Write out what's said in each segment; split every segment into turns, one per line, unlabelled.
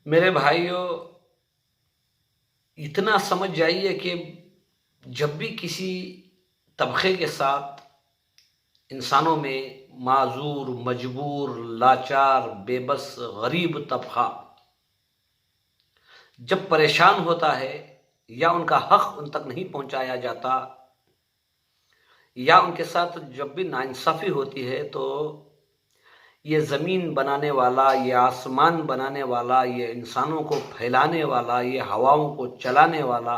मेरे भाइयों, इतना समझ जाइए कि जब भी किसी तबके के साथ इंसानों में माजूर, मजबूर, लाचार, बेबस, गरीब तबका जब परेशान होता है या उनका हक उन तक नहीं पहुंचाया जाता या उनके साथ जब भी नाइंसाफ़ी होती है, तो ये ज़मीन बनाने वाला, ये आसमान बनाने वाला, ये इंसानों को फैलाने वाला, ये हवाओं को चलाने वाला,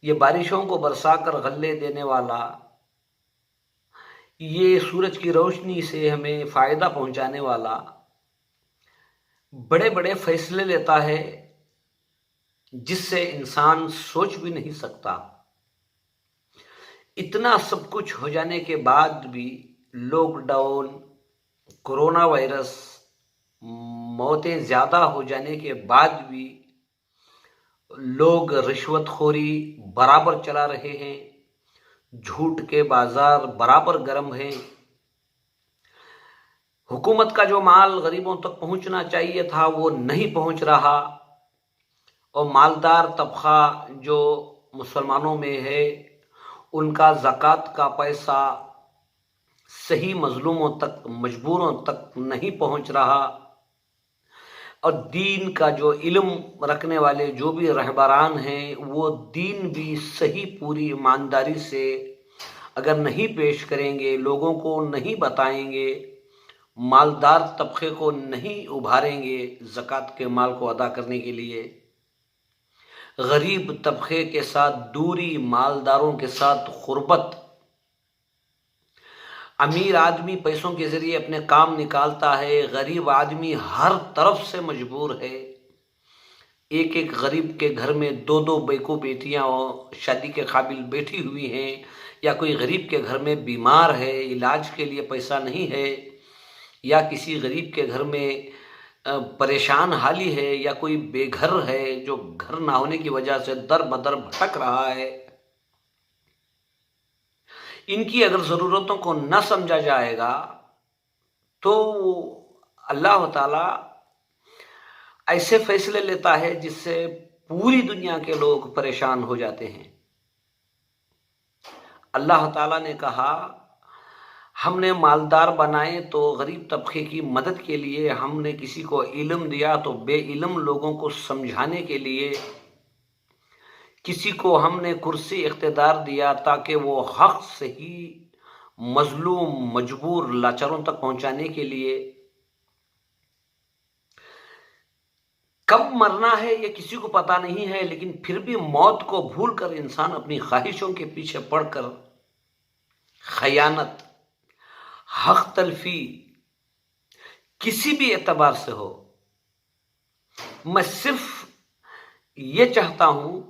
ये बारिशों को बरसाकर गल्ले देने वाला, ये सूरज की रोशनी से हमें फ़ायदा पहुंचाने वाला बड़े बड़े फैसले लेता है जिससे इंसान सोच भी नहीं सकता। इतना सब कुछ हो जाने के बाद भी लॉकडाउन, कोरोना वायरस, मौतें ज़्यादा हो जाने के बाद भी लोग रिश्वतखोरी बराबर चला रहे हैं, झूठ के बाजार बराबर गर्म हैं। हुकूमत का जो माल गरीबों तक पहुंचना चाहिए था वो नहीं पहुंच रहा, और मालदार तबका जो मुसलमानों में है उनका ज़कात का पैसा सही मजलूमों तक, मजबूरों तक नहीं पहुंच रहा, और दीन का जो इल्म रखने वाले जो भी रहबरान हैं वो दीन भी सही पूरी ईमानदारी से अगर नहीं पेश करेंगे, लोगों को नहीं बताएंगे, मालदार तबके को नहीं उभारेंगे ज़कात के माल को अदा करने के लिए, गरीब तबके के साथ दूरी, मालदारों के साथ गुर्बत, अमीर आदमी पैसों के ज़रिए अपने काम निकालता है, गरीब आदमी हर तरफ से मजबूर है। एक एक गरीब के घर में दो दो बेको बेटियां शादी के काबिल बैठी हुई हैं, या कोई गरीब के घर में बीमार है, इलाज के लिए पैसा नहीं है, या किसी गरीब के घर में परेशान हाली है, या कोई बेघर है जो घर ना होने की वजह से दर बदर भटक रहा है। इनकी अगर ज़रूरतों को न समझा जाएगा तो अल्लाह ताला ऐसे फैसले लेता है जिससे पूरी दुनिया के लोग परेशान हो जाते हैं। अल्लाह ताला ने कहा, हमने मालदार बनाए तो गरीब तबके की मदद के लिए, हमने किसी को इल्म दिया तो बेइल्म लोगों को समझाने के लिए, किसी को हमने कुर्सी इख्तिदार दिया ताकि वो हक सही मजलूम, मजबूर, लाचारों तक पहुंचाने के लिए। कब मरना है ये किसी को पता नहीं है, लेकिन फिर भी मौत को भूलकर इंसान अपनी ख्वाहिशों के पीछे पड़कर खयानत, हक तलफी किसी भी एतबार से हो, मैं सिर्फ ये चाहता हूं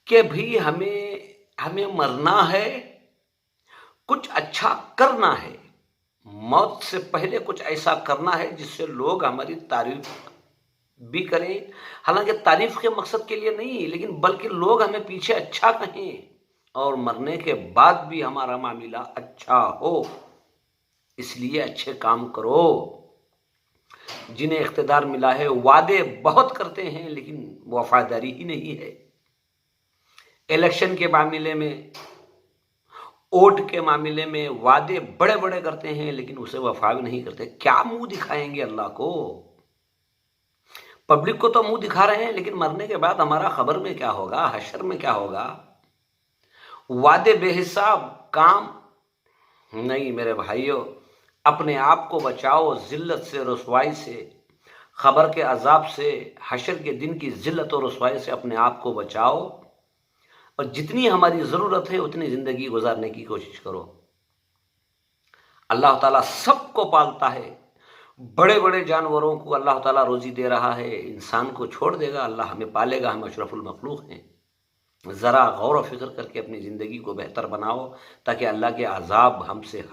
कि भी हमें मरना है, कुछ अच्छा करना है, मौत से पहले कुछ ऐसा करना है जिससे लोग हमारी तारीफ भी करें, हालांकि तारीफ के मकसद के लिए नहीं, लेकिन बल्कि लोग हमें पीछे अच्छा कहें और मरने के बाद भी हमारा मामला अच्छा हो। इसलिए अच्छे काम करो। जिन्हें इख्तिदार मिला है वादे बहुत करते हैं लेकिन वफादारी ही नहीं है। इलेक्शन के मामले में, वोट के मामले में वादे बड़े बड़े करते हैं लेकिन उसे वफा भी नहीं करते। क्या मुंह दिखाएंगे अल्लाह को? पब्लिक को तो मुंह दिखा रहे हैं, लेकिन मरने के बाद हमारा खबर में क्या होगा, हशर में क्या होगा? वादे बेहिसाब, काम नहीं। मेरे भाइयों, अपने आप को बचाओ जिल्लत से, रुसवाई से, खबर के अजाब से, हशर के दिन की जिल्लत और रुसवाई से अपने आप को बचाओ, और जितनी हमारी ज़रूरत है उतनी ज़िंदगी गुजारने की कोशिश करो। अल्लाह ताला सबको पालता है। बड़े बड़े जानवरों को अल्लाह ताला रोज़ी दे रहा है, इंसान को छोड़ देगा, अल्लाह हमें पालेगा। हम अशरफुल मखलूक हैं। ज़रा गौर व फिक्र करके अपनी ज़िंदगी को बेहतर बनाओ ताकि अल्लाह के अजाब हमसे